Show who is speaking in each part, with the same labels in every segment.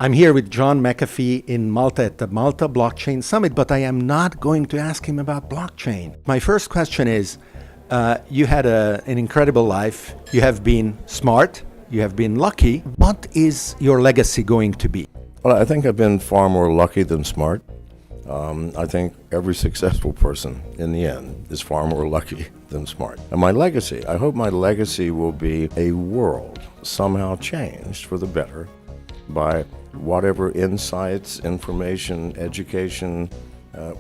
Speaker 1: I'm here with John McAfee in Malta at the Malta Blockchain Summit, but I am not going to ask him about blockchain. My first question is, you had an incredible life. You have been smart. You have been lucky. What is your legacy going to be?
Speaker 2: Well, I think I've been far more lucky than smart. I think every successful person in the end is far more lucky than smart. And my legacy, I hope my legacy will be a world somehow changed for the better by whatever insights, information, education,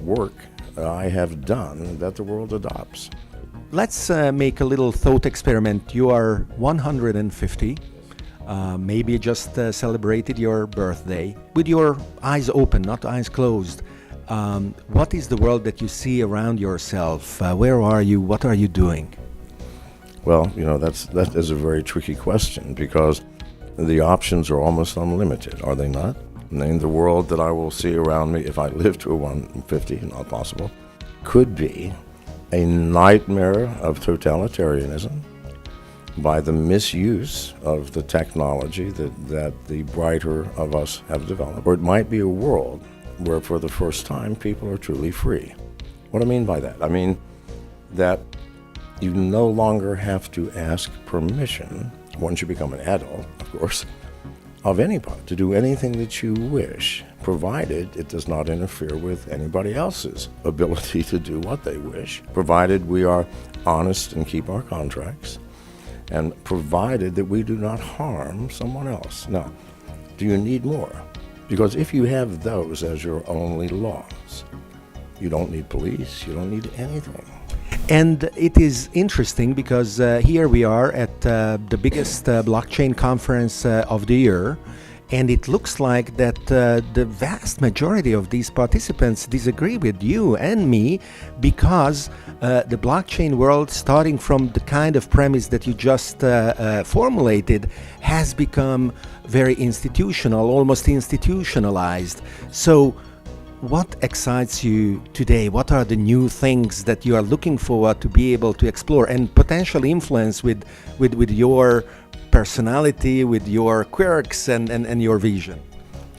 Speaker 2: work I have done that the world adopts.
Speaker 1: Let's make a little thought experiment. You are 150. Maybe just celebrated your birthday. With your eyes open, not eyes closed, what is the world that you see around yourself? Where are you? What are you doing?
Speaker 2: Well, that is a very tricky question because the options are almost unlimited, are they not? Name the world that I will see around me if I live to 150, not possible. Could be a nightmare of totalitarianism by the misuse of the technology that the brighter of us have developed. Or it might be a world where for the first time people are truly free. What do I mean by that? I mean that you no longer have to ask permission, once you become an adult, of course, of anybody to do anything that you wish, provided it does not interfere with anybody else's ability to do what they wish, provided we are honest and keep our contracts, and provided that we do not harm someone else. Now, do you need more? Because if you have those as your only laws, you don't need police, you don't need anything.
Speaker 1: And it is interesting because here we are at the biggest blockchain conference of the year, and it looks like that the vast majority of these participants disagree with you and me because the blockchain world, starting from the kind of premise that you just formulated, has become very institutional, almost institutionalized. So what excites you today? What are the new things that you are looking forward to be able to explore and potentially influence with your personality, with your quirks and your vision?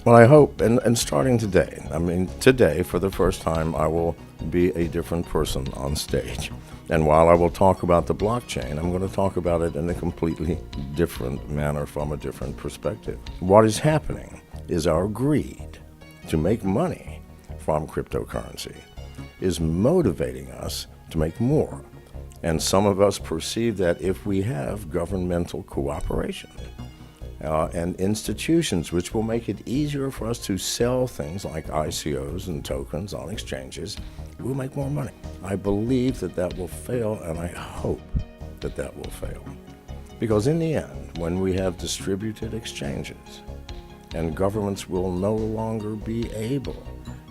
Speaker 2: Well, I hope, and starting today, today for the first time, I will be a different person on stage. And while I will talk about the blockchain, I'm going to talk about it in a completely different manner from a different perspective. What is happening is our greed to make money from cryptocurrency is motivating us to make more. And some of us perceive that if we have governmental cooperation and institutions which will make it easier for us to sell things like ICOs and tokens on exchanges, we'll make more money. I believe that will fail, and I hope that will fail. Because in the end, when we have distributed exchanges, and governments will no longer be able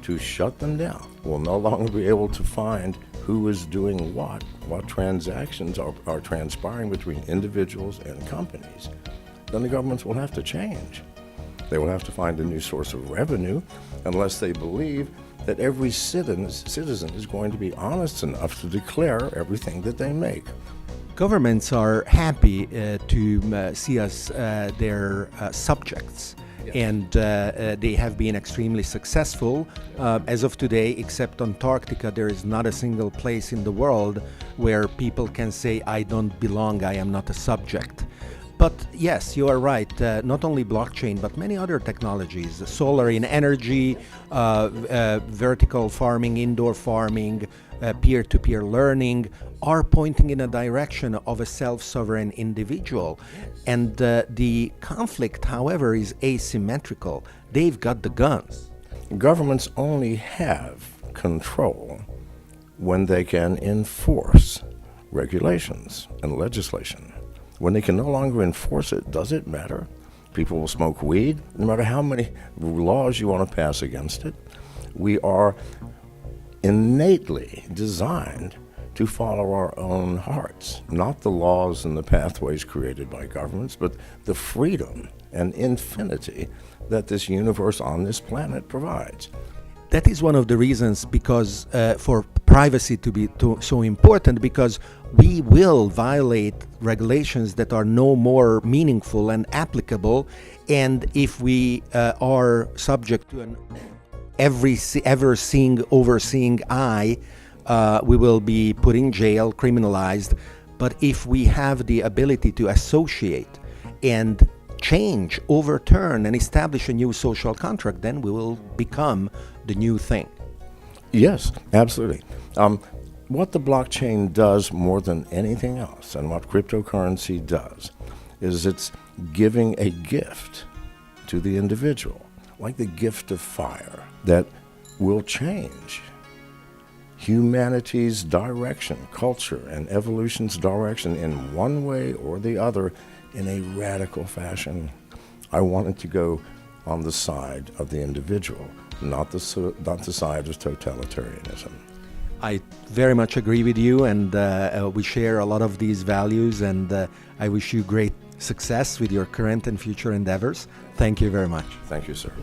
Speaker 2: to shut them down, will no longer be able to find who is doing what transactions are transpiring between individuals and companies, then the governments will have to change. They will have to find a new source of revenue unless they believe that every citizen is going to be honest enough to declare everything that they make.
Speaker 1: Governments are happy to see us their subjects. Yes. And they have been extremely successful. As of today, except Antarctica, there is not a single place in the world where people can say, I don't belong, I am not a subject. But yes, you are right. Not only blockchain, but many other technologies, solar in energy, vertical farming, indoor farming, peer-to-peer learning, are pointing in a direction of a self-sovereign individual. And the conflict, however, is asymmetrical. They've got the guns.
Speaker 2: Governments only have control when they can enforce regulations and legislation. When they can no longer enforce it, does it matter? People will smoke weed, no matter how many laws you want to pass against it. We are innately designed to follow our own hearts, not the laws and the pathways created by governments, but the freedom and infinity that this universe on this planet provides.
Speaker 1: that is one of the reasons because for privacy to be so important, because we will violate regulations that are no more meaningful and applicable, and if we are subject to an overseeing eye, we will be put in jail, criminalized. But if we have the ability to associate and change, overturn, and establish a new social contract, then we will become the new thing.
Speaker 2: Yes, absolutely. What the blockchain does more than anything else, and what cryptocurrency does, is it's giving a gift to the individual, like the gift of fire, that will change humanity's direction, culture, and evolution's direction in one way or the other in a radical fashion. I wanted to go on the side of the individual, not the side of totalitarianism.
Speaker 1: I very much agree with you, and we share a lot of these values, and I wish you great success with your current and future endeavors. Thank you very much.
Speaker 2: Thank you, sir.